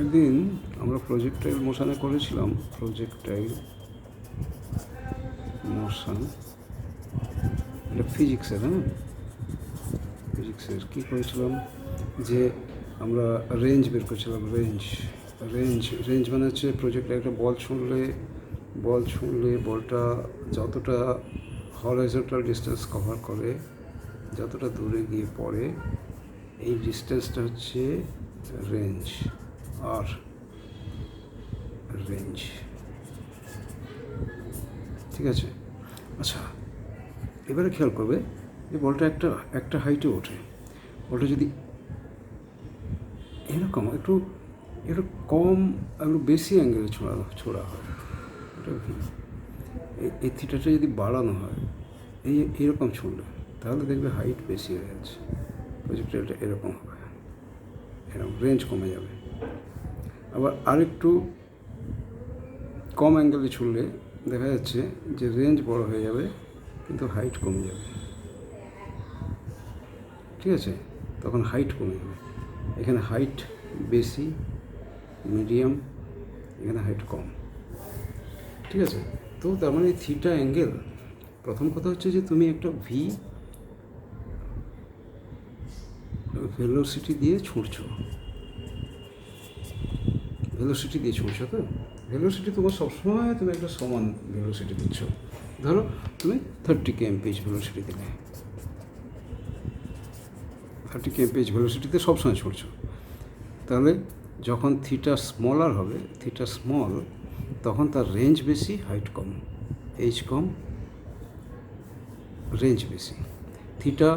আগের দিন আমরা প্রজেক্টাইল মোশনে করেছিলাম। প্রজেক্টাইল মোশন, এটা ফিজিক্সের। ফিজিক্সের কী করেছিলাম যে আমরা রেঞ্জ বের করছিলাম। রেঞ্জ মানে হচ্ছে প্রজেক্টে একটা বল ছুঁড়লে বলটা যতটা হরাইজন্টাল ডিস্টেন্স কভার করে, যতটা দূরে গিয়ে পড়ে, এই ডিস্টেন্সটা হচ্ছে রেঞ্জ। আর রেঞ্জ, ঠিক আছে? আচ্ছা, এবারে খেয়াল করবে যে বলটা একটা হাইটে ওঠে। বলটা যদি এরকম একটু কম একটু বেশি অ্যাঙ্গেলে ছোড়া হয়, এটা এই থিটাটা যদি বাড়ানো হয় এইরকম ছুঁড়লে, তাহলে দেখবে হাইট বেশি হয়ে যাচ্ছে। প্রজেক্টাইলটা এরকম হবে, এরকম রেঞ্জ কমে যাবে। আবার আরেকটু কম অ্যাঙ্গেলে ছুঁড়লে দেখা যাচ্ছে যে রেঞ্জ বড় হয়ে যাবে কিন্তু হাইট কমে যাবে। ঠিক আছে? তখন হাইট কমে যাবে। এখানে হাইট বেশি, মিডিয়াম, এখানে হাইট কম। ঠিক আছে? তো তার মানে থিটা অ্যাঙ্গেল, প্রথম কথা হচ্ছে যে তুমি একটা ভেলোসিটি দিয়ে ছুঁড়ছো। তো ভেলোসিটি তোমার সবসময় তুমি একটা সমান ভেলোসিটি দিচ্ছ। ধরো তুমি 30 kmph ভেলোসিটি দিলে, 30 kmph ভেলোসিটিতে সবসময় ছুটছো। তাহলে যখন থিটা স্মলার হবে, থিটা স্মল, তখন তার রেঞ্জ বেশি, হাইট কম, এইচ কম, রেঞ্জ বেশি। থিটা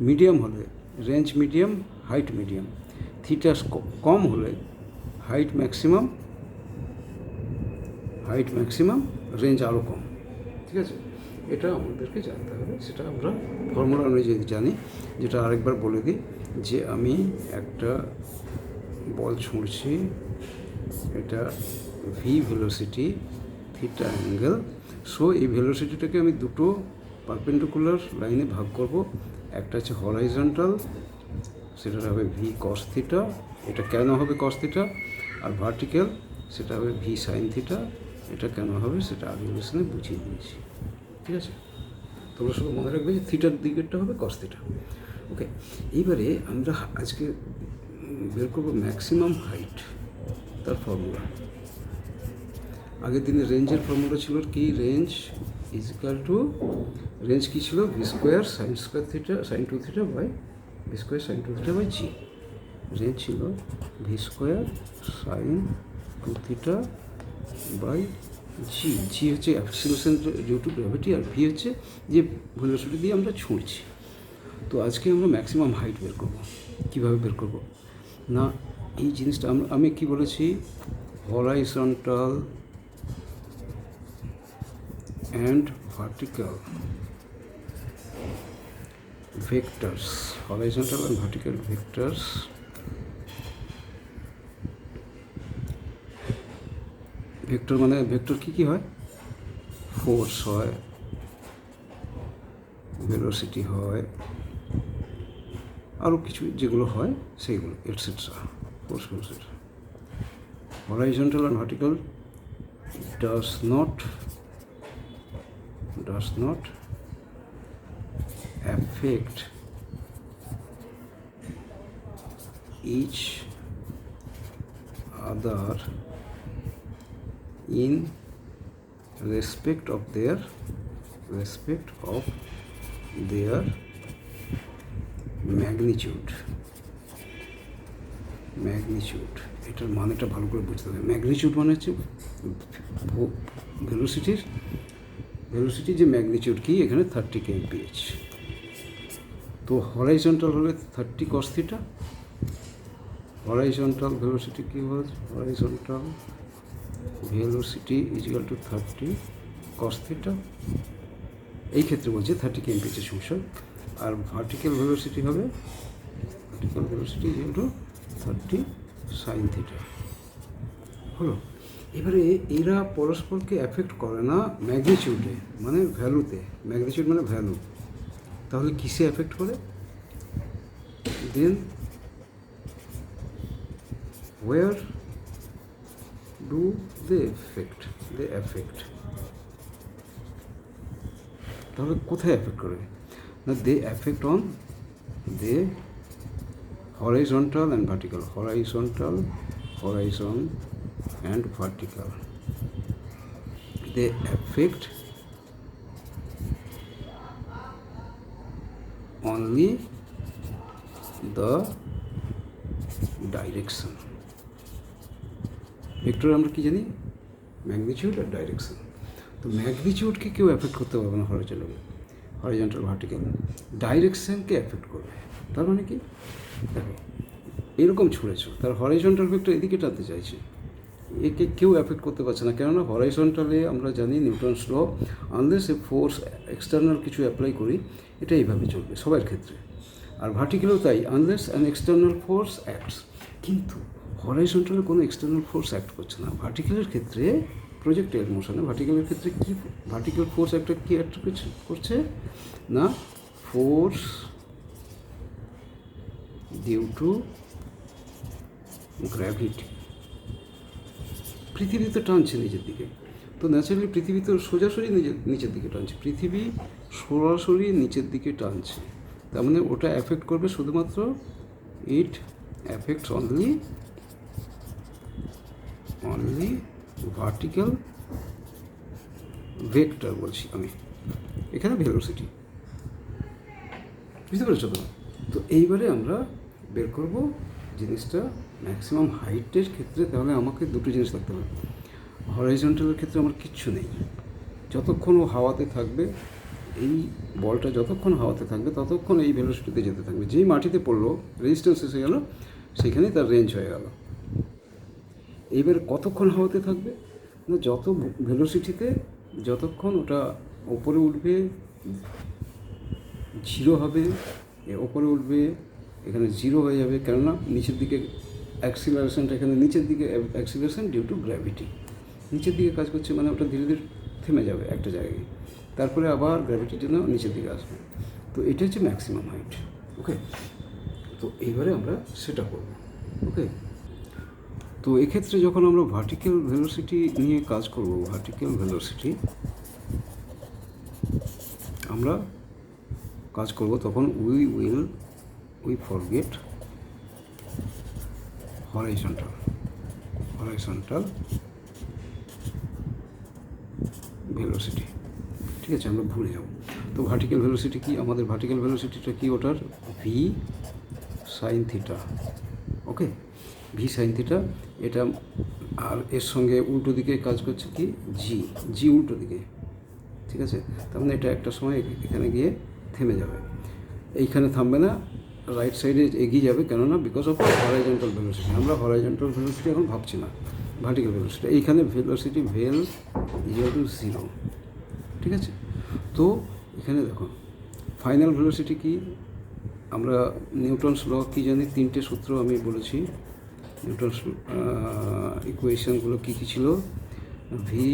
মিডিয়াম হলে range medium, height medium. Theta কম হলে হাইট ম্যাক্সিমাম, রেঞ্জ আরও কম। ঠিক আছে? এটা আমাদেরকে জানতে হবে। সেটা আমরা ফর্মুলা অনুযায়ী জানি, যেটা আরেকবার বলে দিই, যে আমি একটা বল ছুঁড়ছি, এটা V velocity, theta angle. So এই ভেলোসিটিটাকে আমি দুটো পারপেন্ডিকুলার লাইনে ভাগ করব। একটা হচ্ছে হরাইজন্টাল, সেটা হবে ভি কস থিটা, এটা কেন হবে কস থিটা। আর ভার্টিক্যাল, সেটা হবে ভি সাইন থিটা। এটা কেন হবে সেটা আগের লেসনে বুঝিয়ে দিয়েছি। ঠিক আছে? তোমরা শুধু মনে রাখবে যে থিটার দিকেরটা হবে কস থিটা। ওকে, এইবারে আমরা আজকে বের করবো ম্যাক্সিমাম হাইট, তার ফর্মুলা। আগের দিনে রেঞ্জের ফর্মুলা ছিল কি? Range is equal to, range কী ছিল? V square sine square theta, sine 2 theta by v square sine 2 theta by g. Range ছিল v square sine 2 theta by g. G হচ্ছে অ্যাক্সিলারেশন ডিউ টু গ্র্যাভিটি, আর v হচ্ছে যে velocity দিয়ে আমরা ছুঁড়ছি। তো আজকে আমরা ম্যাক্সিমাম হাইট বের করবো। কীভাবে বের করবো না, এই জিনিসটা আমি কি বলেছি? Horizontal and vertical vectors, horizontal and vertical vectors vector মানে ভেক্টর কী হয়? ফোর্স হয়, ভেলোসিটি হয়, আরও কিছু যেগুলো হয় সেইগুলো, etcetera. Force, velocity. Horizontal and vertical does not affect each other in respect of their magnitude. এটার মানেটা ভালো করে বুঝতে হবে। ম্যাগনিটিউড মানে হচ্ছে ভেলোসিটি যে ম্যাগনিটিউড কি, এখানে 30 kmph। তো হরাইজন্টাল হলে 30 cos থিটা, হরাইজন্টাল ভেলোসিটি কী হয়? Horizontal velocity is equal two 30 cos theta. এই ক্ষেত্রে বলছে 30 kmph সমস্যা। আর ভার্টিক্যাল ভেলোসিটি হবে, vertical velocity is equal two 30 sine theta. হলো? এবারে এরা পরস্পরকে অ্যাফেক্ট করে না ম্যাগনিটিউডে, মানে ভ্যালুতে। ম্যাগনিটিউড মানে ভ্যালু। তাহলে কিসে অ্যাফেক্ট করে? Then where do they affect. তাহলে কোথায় এফেক্ট করে? না, they affect on the horizontal and vertical, horizon and vertical. They affect only the direction. Vector আমরা কি জানি? ম্যাগনিটিউড আর ডাইরেকশন। তো ম্যাগনিটিউডকে কেউ এফেক্ট করতে পারবে না হরিজন্টাল ভার্টিক্যাল। ডাইরেকশনকে এফেক্ট করবে। তার মানে কি? দেখো, এরকম ছুঁড়েছো, তার হরাইজন্টাল ভেক্টর এদিকে টানতে চাইছে, একে কেউ অ্যাফেক্ট করতে পারছে না। কেননা হরাইজন্টালে আমরা জানি Newton's law, unless a force external কিছু অ্যাপ্লাই করি, এটা এইভাবে চলবে সবার ক্ষেত্রে। আর ভার্টিক্যালেও তাই, unless an external force acts. কিন্তু হরাইজন্টালে কোনো এক্সটার্নাল ফোর্স অ্যাক্ট করছে না। ভার্টিক্যালের ক্ষেত্রে প্রজেক্টাইল মোশনে ভার্টিক্যালের ক্ষেত্রে কি ভার্টিক্যাল ফোর্স একটা কী অ্যাক্ট করছে না, ফোর্স ডিউ টু গ্র্যাভিটি। পৃথিবী তো টানছে নিজের দিকে, তো ন্যাচারালি পৃথিবী তো সোজাসুজি নিচের দিকে টানছে, পৃথিবী সরাসরি নিচের দিকে টানছে। তার মানে ওটা অ্যাফেক্ট করবে শুধুমাত্র, it affects only vertical vector বলছি আমি, এখানে ভেলোসিটি। বুঝতে পেরেছো তো? তো এইবারে আমরা বের করব জিনিসটা ম্যাক্সিমাম হাইটের ক্ষেত্রে। তাহলে আমাকে দুটো জিনিস থাকতে হবে। হরাইজন্টালের ক্ষেত্রে আমার কিচ্ছু নেই, যতক্ষণ ও হাওয়াতে থাকবে, এই বলটা যতক্ষণ হাওয়াতে থাকবে ততক্ষণ এই ভেলোসিটিতে যেতে থাকবে। যেই মাটিতে পড়লো, রেজিস্ট্যান্স এসে গেল, সেখানেই তার রেঞ্জ হয়ে গেল। এইবার কতক্ষণ হাওয়াতে থাকবে না, যত ভেলোসিটিতে, যতক্ষণ ওটা ওপরে উঠবে, জিরো হবে, ওপরে উঠবে, এখানে জিরো হয়ে যাবে। কেননা নিচের দিকে অ্যাক্সিলারেশনটা, এখানে নিচের দিকে অ্যাক্সিলারেশন ডিউ টু গ্র্যাভিটি, নিচের দিকে কাজ করছে, মানে ওটা ধীরে ধীরে থেমে যাবে একটা জায়গায়, তারপরে আবার গ্র্যাভিটির জন্য নিচের দিকে আসবে। তো এটা হচ্ছে ম্যাক্সিমাম হাইট। ওকে, তো এইবারে আমরা সেটা করব। ওকে, তো এক্ষেত্রে যখন আমরা ভার্টিক্যাল ভেলোসিটি নিয়ে কাজ করব, ভার্টিক্যাল ভেলোসিটি আমরা কাজ করব, তখন উই ফরগেট হরাইজন্টাল ভেলোসিটি। ঠিক আছে, আমরা ভুলে যাব। তো ভার্টিক্যাল ভেলোসিটি কি? আমাদের ভার্টিক্যাল ভেলোসিটিটা কি? ওটার V sine theta. Okay, V sine theta এটা। আর এর সঙ্গে উল্টো দিকে কাজ করছে কি? জি উল্টো দিকে। ঠিক আছে, তার মানে এটা একটা সময় এখানে গিয়ে থেমে যাবে, এইখানে থামবে না, রাইট সাইডে এগিয়ে যাবে। কেননা বিকজ অফ হরাইজন্টাল ভেলোসিটি। আমরা হরাইজন্টাল ভেলোসিটি এখন ভাবছি না, ভার্টিক্যাল ভেলোসিটি। এইখানে ভেলোসিটি ভেল ইকুয়াল টু 0। ঠিক আছে, তো এখানে দেখো ফাইনাল ভেলোসিটি কি? আমরা নিউটনস ল কী জানি? তিনটে সূত্র আমি বলেছি। নিউটনস ইকুয়েশনগুলো কী কী ছিল? ভি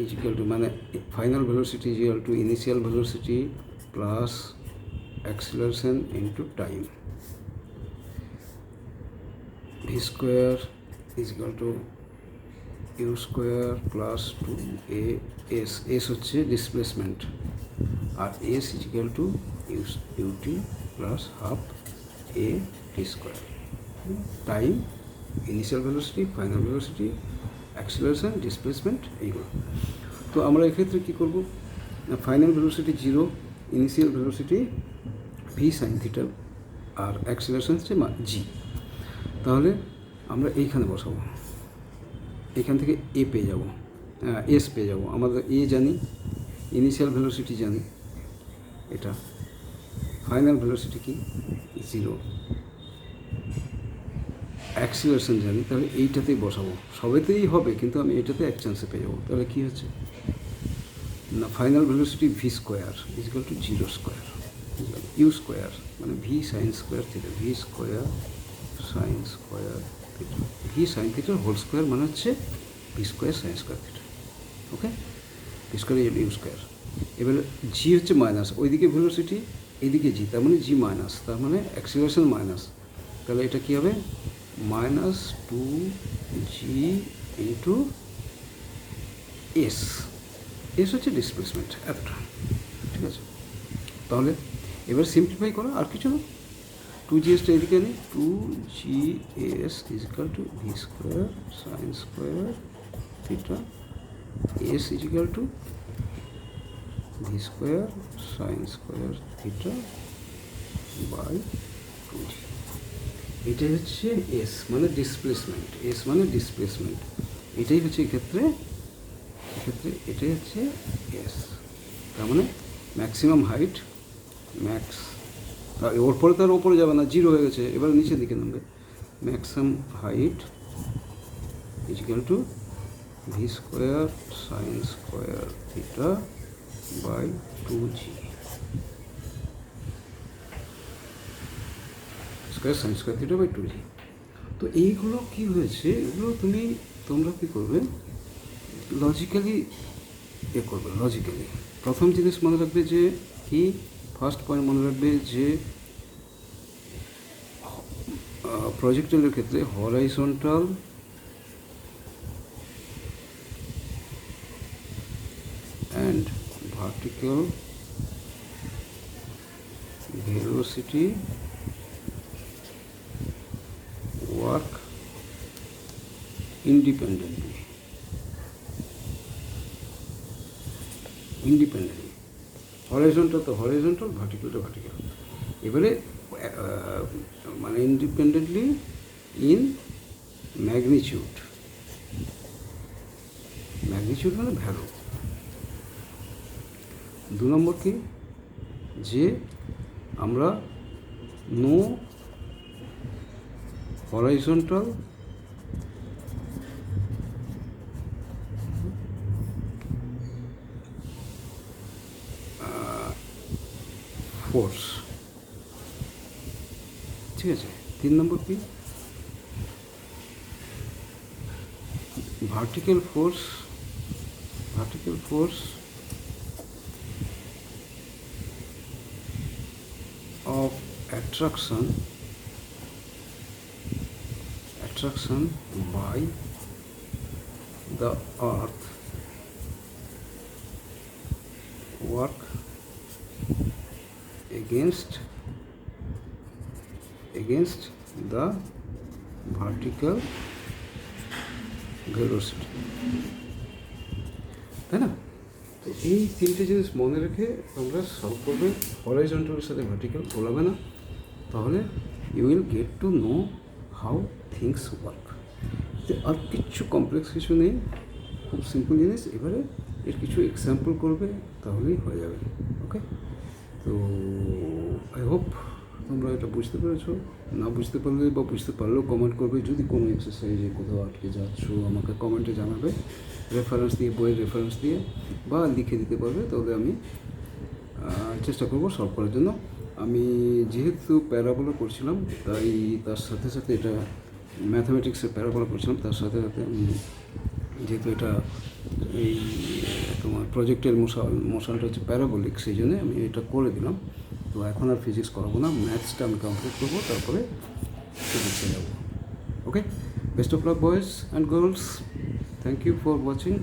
ইজ ইকুয়াল টু, মানে final velocity is equal two initial velocity plus acceleration into time. V square is equal to u square plus 2as. s হচ্ছে ডিসপ্লেসমেন্ট, আর s is equal to ut plus half a t square. Time, initial velocity, final velocity, acceleration, displacement, এইগুলো। তো আমরা এক্ষেত্রে কী করব? Final velocity 0, initial velocity v sine theta, আর acceleration হচ্ছে জি। তাহলে আমরা এইখানে বসাবো, এখান থেকে এ পেয়ে যাব, এস পেয়ে যাব। আমাদের এ জানি, ইনিশিয়াল ভেলোসিটি জানি, এটা ফাইনাল ভেলোসিটি কি? 0, অ্যাক্সিলারেশন জানি। তাহলে এইটাতেই বসাবো, সবেতেই হবে, কিন্তু আমি এটাতে এক চান্সে পেয়ে যাবো। তাহলে কী হচ্ছে না, final velocity v square is equal to 0 square u square, মানে v sine square theta, v square sine square theta, v sine থিটার হোল স্কোয়ার মানে হচ্ছে v square sine square theta. Okay, v square u square. এবার g হচ্ছে minus, ওইদিকে velocity, এইদিকে জি, তার মানে জি মাইনাস, তার মানে অ্যাক্সিলারেশন মাইনাস। তাহলে এটা কী হবে? -2g ইন্টু এস, এস হচ্ছে ডিসপ্লেসমেন্ট এতটা, ঠিক আছে। তাহলে এবার সিম্পলিফাই করো, আর কিছু না, 2GSটা এদিকে নেই, 2GS equal to V square sine square theta, S equal to V square sine square theta by 2G। এটাই হচ্ছে এস মানে ডিসপ্লেসমেন্ট, এস মানে ডিসপ্লেসমেন্ট, এটাই হচ্ছে এক্ষেত্রে এটাই হচ্ছে এস। তার মানে ম্যাক্সিমাম হাইট, ম্যাক্স, ওর পরে তার ওপরে যাবে না, 0 হয়ে গেছে, এবার নিচের দিকে নামবে। Maximum height equal to V square sine square theta by 2G square sine square theta by 2G। তো এইগুলো কি হয়েছে, এগুলো তোমরা কী করবে, লজিক্যালি করবে। লজিক্যালি প্রথম জিনিস মনে রাখবে যে কি, ফার্স্ট পয়েন্ট মনে রাখবে যে প্রজেক্টাইলের ক্ষেত্রে horizontal and vertical velocity work independently. Horizontal তো হরাইজন্টাল, ভার্টিক্যালটা ভার্টিক্যাল। এবারে মানে ইন্ডিপেন্ডেন্টলি ইন ম্যাগনিচিউড, ম্যাগনিচিউড মানে ভ্যালু। 2 নম্বর কি, যে আমরা নো হরাইজন্টাল ফোর্স, ঠিক আছে। 3 নম্বর কি, vertical force of attraction by the earth work against the vertical velocity, তাই না? তো এই 3টে জিনিস মনে রেখে তোমরা সলভ করবে। হরাইজন্টালের সাথে ভার্টিক্যাল বলাবে না, তাহলে you will get to know how things work. আর কিচ্ছু কমপ্লেক্স কিছু নেই, খুব সিম্পল জিনিস। এবারে এর কিছু এক্সাম্পল করবে, তাহলেই হয়ে যাবে। ওকে, তো আই হোপ তোমরা এটা বুঝতে পেরেছো। না বুঝতে পারলে বা বুঝতে পারলেও কমেন্ট করবে। যদি কোনো এক্সারসাইজে কোথাও আটকে যাচ্ছ আমাকে কমেন্টে জানাবে, রেফারেন্স দিয়ে, বইয়ের রেফারেন্স দিয়ে বা লিখে দিতে পারবে, তাহলে আমি চেষ্টা করবো সলভ করার জন্য। আমি যেহেতু প্যারাবোলা করছিলাম, তাই তার সাথে সাথে এটা ম্যাথামেটিক্সের প্যারাবোলা করছিলাম, তার সাথে সাথে যেহেতু এটা এই তোমার প্রজেক্টের মোশনটা হচ্ছে প্যারাবোলিক, সেই জন্যে আমি এটা করে দিলাম। তো এখন আর ফিজিক্স করাবো না, ম্যাথসটা আমি কমপ্লিট করবো, তারপরে ফিজিক্সে যাবো। Okay, best of luck boys and girls, thank you for watching.